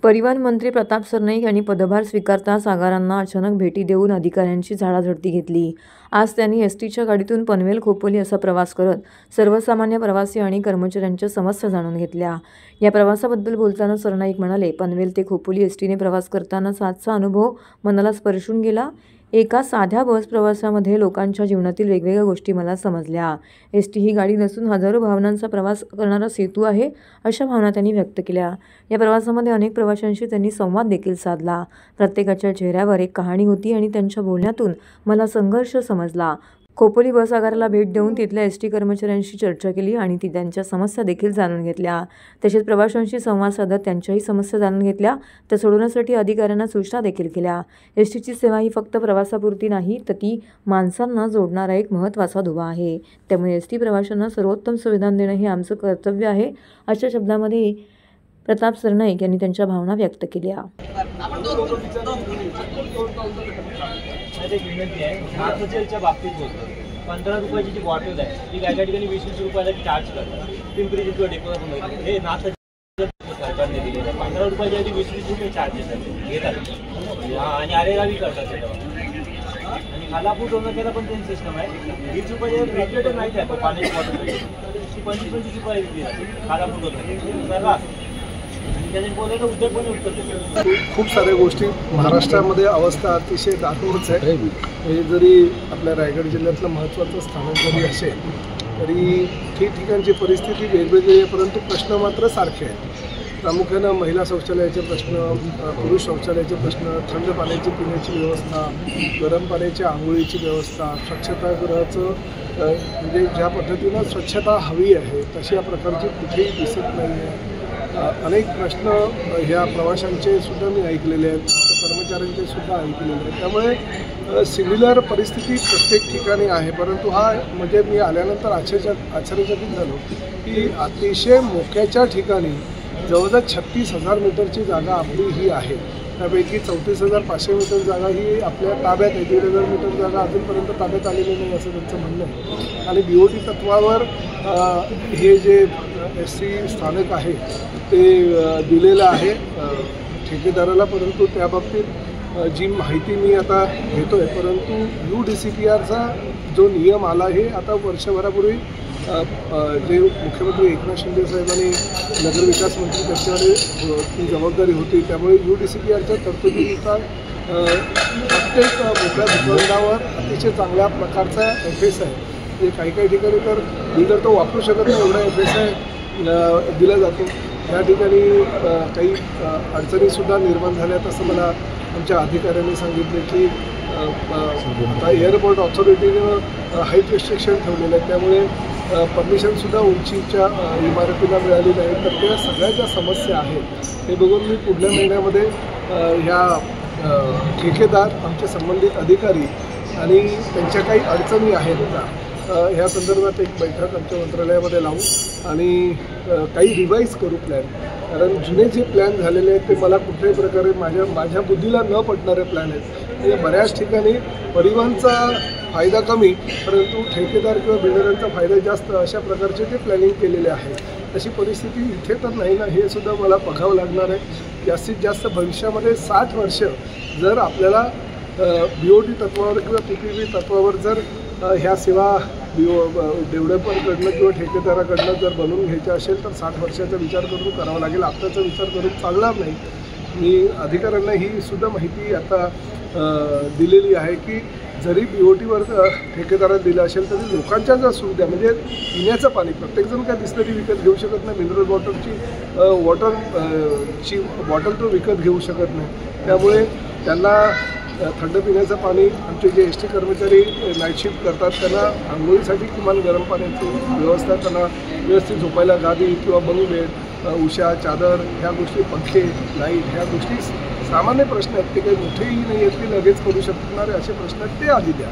परिवहन मंत्री प्रताप सरनाईक यांनी पदभार स्वीकारताच आगारांना अचानक भेटी देऊन अधिकाऱ्यांची झाडाझडती घेतली। आज त्यांनी एसटीच्या गाडीतून पनवेल खोपोली असा प्रवास करत सर्वसामान्य प्रवासी आणि कर्मचाऱ्यांच्या समस्या जाणून घेतल्या। या प्रवासाबद्दल बोलताना सरनाईक म्हणाले, पनवेल ते खोपोली एसटीने प्रवास करतानाचा आजचा अनुभव मनाला स्पर्शून गेला। एका साध्या बस प्रवासामध्ये लोकांच्या जीवनातील वेगवेगळ्या गोष्टी मला समजल्या। एसटी ही गाडी नसून हजारो भावनांचा प्रवास करणारा सेतू आहे, अशा भावना त्यांनी व्यक्त केल्या। या प्रवासामध्ये अनेक प्रवाशांशी त्यांनी संवाद देखील साधला। प्रत्येकाच्या चेहऱ्यावर एक कहाणी होती आणि त्यांच्या बोलण्यातून मला संघर्ष समजला। खोपोली बस आगाराला भेट देऊन तिथल्या एसटी कर्मचाऱ्यांशी चर्चा केली आणि त्यांच्या समस्या देखील जाणून घेतल्या। तसेच प्रवाशांशी संवाद साधत त्यांच्याही समस्या जाणून घेतल्या, त्या सोडवण्यासाठी अधिकाऱ्यांना सूचना देखील केल्या। एसटीची सेवा ही फक्त प्रवासापुरती नाही, तर ती माणसांना जोडणारा एक महत्त्वाचा दुवा आहे। त्यामुळे एसटी प्रवाशांना सर्वोत्तम सुविधा देणं हे आमचं कर्तव्य आहे, अशा शब्दामध्ये प्रताप सरनाईक यांनी त्यांच्या भावना व्यक्त केल्या। बाबतीत बोलतो 15 रुपयाची जी बॉटल आहे ती काही ठिकाणी 20-20 रुपयाला चार्ज करतात। पिंपरी चिंचवड डेपोला हे नाथ सरकारने दिले 15 रुपयाच्या 20-20 रुपये चार्जेस घेतात आणि आरेरावी करतात। आणि खालापूर डोंगरला पण त्यांची सिस्टम आहे। 20 रुपयाचे रेग्युलेटर नाही आहे, पाण्याची बॉटल 25-25 रुपये खालापूर डोंगर खूप साऱ्या गोष्टी महाराष्ट्रामध्ये अवस्था अतिशय दारूणच आहे। हे जरी आपल्या रायगड जिल्ह्यातलं महत्त्वाचं स्थानक जरी असेल तरी ठिकठिकाणची परिस्थिती वेगवेगळी आहे, परंतु प्रश्न मात्र सारखे आहेत। प्रामुख्यानं महिला शौचालयाचे प्रश्न, पुरुष शौचालयाचे प्रश्न, थंड पाण्याची पिण्याची व्यवस्था, गरम पाण्याच्या आंघोळीची व्यवस्था, स्वच्छतागृहाचं म्हणजे ज्या पद्धतीनं स्वच्छता हवी आहे तशा प्रकारची कुठेही दिसत नाही आहे। अनेक प्रश्न ह्या प्रवाशांचे सुद्धा मी ऐकलेले आहेत, कर्मचाऱ्यांचे सुद्धा ऐकलेले आहेत। त्यामुळे सिमिलर परिस्थिती प्रत्येक ठिकाणी आहे, परंतु हा म्हणजे मी आल्यानंतर आश्चर्यचकित झालो की अतिशय मोक्याच्या ठिकाणी जवळजवळ 36,000 मीटरची जागा आपली ही आहे। त्यापैकी 34,500 मीटर जागा ही आपल्या ताब्यात आहे। 1,500 मीटर जागा अजूनपर्यंत ताब्यात आलेली नाही असं त्यांचं म्हणणं आहे। आणि BOT तत्वावर हे जे एसटी स्थानक आहे ते दिलेलं आहे ठेकेदाराला, परंतु त्याबाबतीत जी माहिती मी आता घेतो आहे, परंतु UDCPRचा जो नियम आला हे आता वर्षभरापूर्वी जे मुख्यमंत्री एकनाथ शिंदे साहेबांनी नगरविकास मंत्री त्यांच्यावर ती जबाबदारी होती, त्यामुळे UDCPRच्या तरतुदीनुसार प्रत्येक मोठ्या दुकानदारावर अतिशय चांगल्या प्रकारचा FS आहे। म्हणजे काही ठिकाणी तर डीलर तो वापरू शकत नाही एवढा FS दिला जातो। या ठिकाणी काही अडचणीसुद्धा निर्माण झाल्यात असं मला आमच्या अधिकाऱ्यांनी सांगितले की आता एअरपोर्ट ऑथॉरिटीनं हाईट रिस्ट्रिक्शन ठेवलेलं आहे, त्यामुळे परमिशनसुद्धा उंचीच्या इमारतीला मिळाली नाही। तर त्या सगळ्या ज्या समस्या आहेत हे बघून मी पुढल्या महिन्यामध्ये ह्या ठेकेदार, आमचे संबंधित अधिकारी आणि त्यांच्या काही अडचणी आहेत का ह्या संदर्भात एक बैठक आमच्या मंत्रालयामध्ये लावू आणि काही रिवाईज करू प्लॅन। कारण जुने जे प्लॅन झालेले आहेत ते मला कुठल्याही प्रकारे माझ्या बुद्धीला न पटणारे प्लॅन आहेत। म्हणजे बऱ्याच ठिकाणी परिवहनचा फायदा कमी, परंतु ठेकेदार किंवा बिल्डरांचा फायदा जास्त, अशा प्रकारचे ते प्लॅनिंग केलेले आहे। तशी परिस्थिती इथे तर नाही ना, हे सुद्धा मला बघावं लागणार आहे। जास्तीत जास्त भविष्यामध्ये 60 वर्ष जर आपल्याला BOT तत्वावर किंवा PPP तत्वावर जर ह्या सेवा डेव्हलपरकडनं किंवा ठेकेदाराकडनं जर बनवून घ्यायच्या असेल तर 60 वर्षाचा विचार करून करावा लागेल। आत्ताचा विचार करून चालणार नाही। मी अधिकाऱ्यांना ही सुद्धा माहिती आता दिलेली आहे की जरी BOTवर ठेकेदारात दिलं असेल तरी लोकांच्या ज्या सुविधा म्हणजे पिण्याचं पाणी, प्रत्येकजण काय बिस्लरी विकत घेऊ शकत नाही, मिनरल वॉटरची बॉटल तो विकत घेऊ शकत नाही। त्यामुळे त्यांना थंड पिण्याचं पाणी, आमचे जे एसटी कर्मचारी नाईट शिफ्ट करतात त्यांना आंघोळीसाठी किमान गरम पाण्याची व्यवस्था, त्यांना व्यवस्थित झोपायला गादी किंवा बंक बेड, उशा, चादर, ह्या गोष्टी, पंखे, लाईट, ह्या गोष्टी सामान्य प्रश्न आहेत। ते काही मोठेही नाही आहेत की लगेच करू शकणारे असे प्रश्न आहेत, ते आधी द्या।